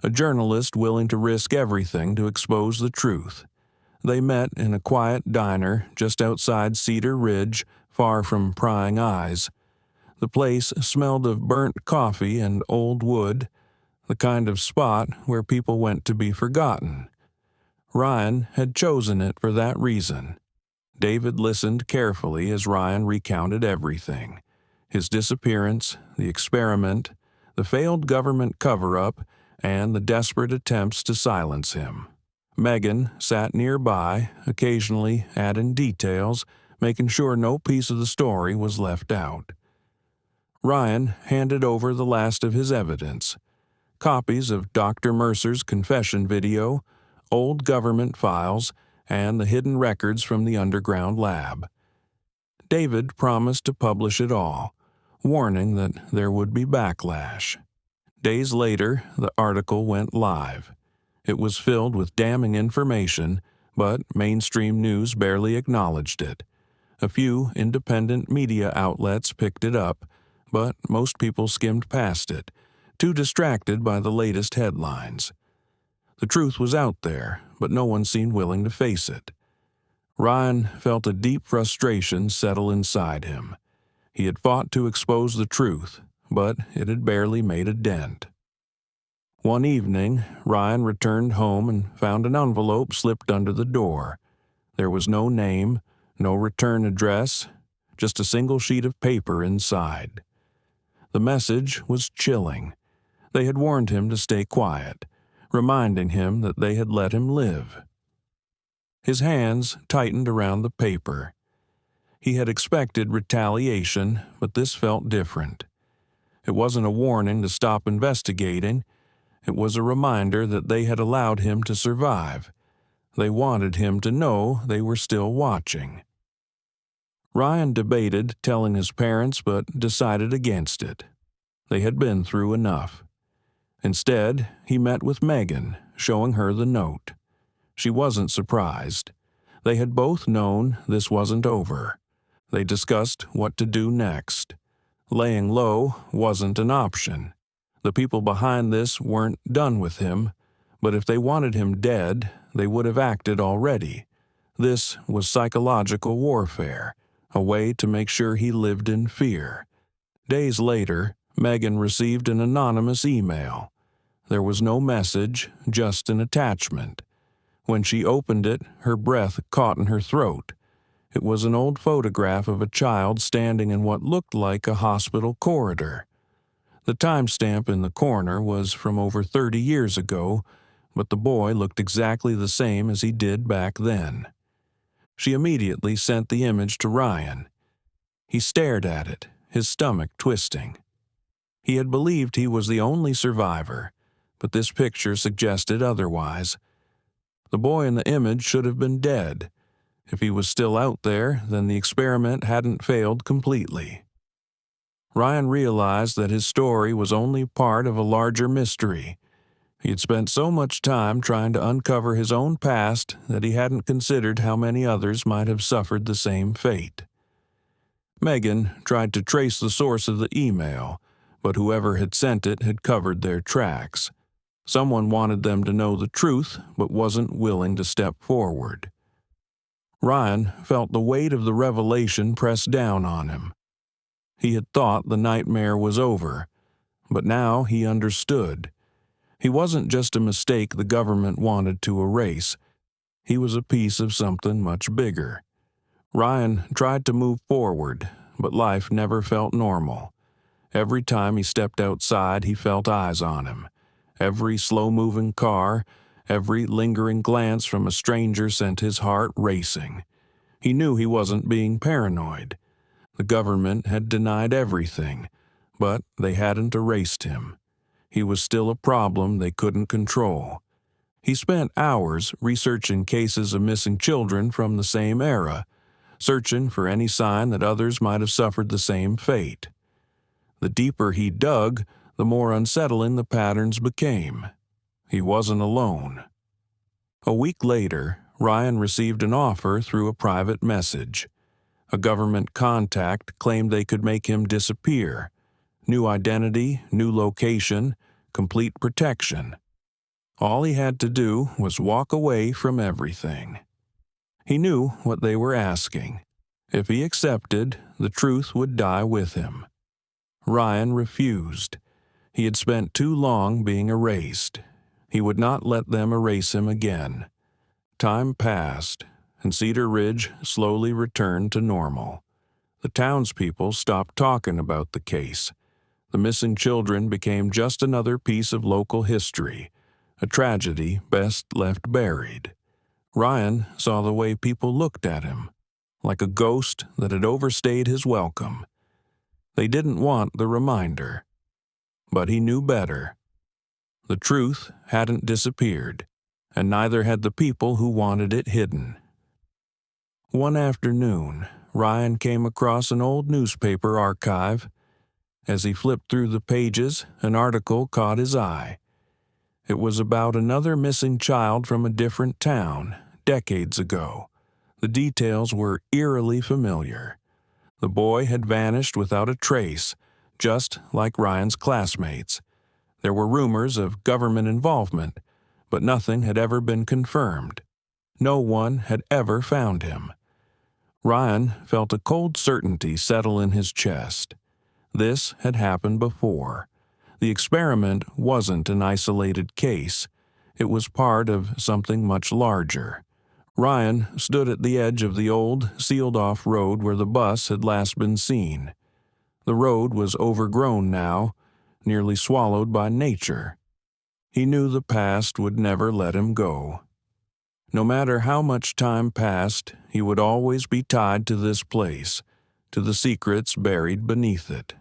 Speaker 1: a journalist willing to risk everything to expose the truth. They met in a quiet diner just outside Cedar Ridge, far from prying eyes. The place smelled of burnt coffee and old wood, the kind of spot where people went to be forgotten. Ryan had chosen it for that reason. David listened carefully as Ryan recounted everything: his disappearance, the experiment, the failed government cover-up, and the desperate attempts to silence him. Megan sat nearby, occasionally adding details, making sure no piece of the story was left out. Ryan handed over the last of his evidence: copies of Dr. Mercer's confession video, old government files, and the hidden records from the underground lab. David promised to publish it all, warning that there would be backlash. Days later, the article went live. It was filled with damning information, but mainstream news barely acknowledged it. A few independent media outlets picked it up, but most people skimmed past it, too distracted by the latest headlines. The truth was out there, but no one seemed willing to face it. Ryan felt a deep frustration settle inside him. He had fought to expose the truth, but it had barely made a dent. One evening, Ryan returned home and found an envelope slipped under the door. There was no name, no return address, just a single sheet of paper inside. The message was chilling. They had warned him to stay quiet, reminding him that they had let him live. His hands tightened around the paper. He had expected retaliation, but this felt different. It wasn't a warning to stop investigating. It was a reminder that they had allowed him to survive. They wanted him to know they were still watching. Ryan debated telling his parents, but decided against it. They had been through enough. Instead, he met with Megan, showing her the note. She wasn't surprised. They had both known this wasn't over. They discussed what to do next. Laying low wasn't an option. The people behind this weren't done with him, but if they wanted him dead, they would have acted already. This was psychological warfare, a way to make sure he lived in fear. Days later, Megan received an anonymous email. There was no message, just an attachment. When she opened it, her breath caught in her throat. It was an old photograph of a child standing in what looked like a hospital corridor. The timestamp in the corner was from over 30 years ago, but the boy looked exactly the same as he did back then. She immediately sent the image to Ryan. He stared at it, his stomach twisting. He had believed he was the only survivor, but this picture suggested otherwise. The boy in the image should have been dead. If he was still out there, then the experiment hadn't failed completely. Ryan realized that his story was only part of a larger mystery. He had spent so much time trying to uncover his own past that he hadn't considered how many others might have suffered the same fate. Megan tried to trace the source of the email, but whoever had sent it had covered their tracks. Someone wanted them to know the truth, but wasn't willing to step forward. Ryan felt the weight of the revelation press down on him. He had thought the nightmare was over, but now he understood. He wasn't just a mistake the government wanted to erase. He was a piece of something much bigger. Ryan tried to move forward, but life never felt normal. Every time he stepped outside, he felt eyes on him. Every slow-moving car, every lingering glance from a stranger sent his heart racing. He knew he wasn't being paranoid. The government had denied everything, but they hadn't erased him. He was still a problem they couldn't control. He spent hours researching cases of missing children from the same era, searching for any sign that others might have suffered the same fate. The deeper he dug, the more unsettling the patterns became. He wasn't alone. A week later, Ryan received an offer through a private message. A government contact claimed they could make him disappear. New identity, new location, complete protection. All he had to do was walk away from everything. He knew what they were asking. If he accepted, the truth would die with him. Ryan refused. He had spent too long being erased. He would not let them erase him again. Time passed, and Cedar Ridge slowly returned to normal. The townspeople stopped talking about the case. The missing children became just another piece of local history, a tragedy best left buried. Ryan saw the way people looked at him, like a ghost that had overstayed his welcome. They didn't want the reminder, but he knew better. The truth hadn't disappeared, and neither had the people who wanted it hidden. One afternoon, Ryan came across an old newspaper archive. As he flipped through the pages, an article caught his eye. It was about another missing child from a different town, decades ago. The details were eerily familiar. The boy had vanished without a trace, just like Ryan's classmates. There were rumors of government involvement, but nothing had ever been confirmed. No one had ever found him. Ryan felt a cold certainty settle in his chest. This had happened before. The experiment wasn't an isolated case. It was part of something much larger. Ryan stood at the edge of the old, sealed-off road where the bus had last been seen. The road was overgrown now, nearly swallowed by nature. He knew the past would never let him go. No matter how much time passed, he would always be tied to this place, to the secrets buried beneath it.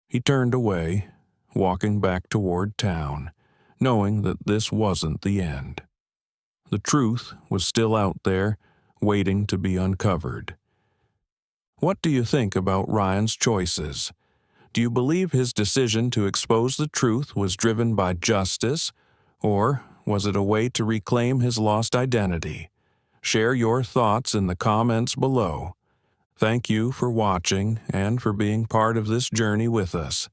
Speaker 1: He turned away, walking back toward town, knowing that this wasn't the end. The truth was still out there, waiting to be uncovered. What do you think about Ryan's choices? Do you believe his decision to expose the truth was driven by justice, or was it a way to reclaim his lost identity? Share your thoughts in the comments below. Thank you for watching and for being part of this journey with us.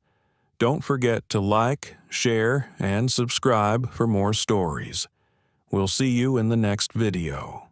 Speaker 1: Don't forget to like, share, and subscribe for more stories. We'll see you in the next video.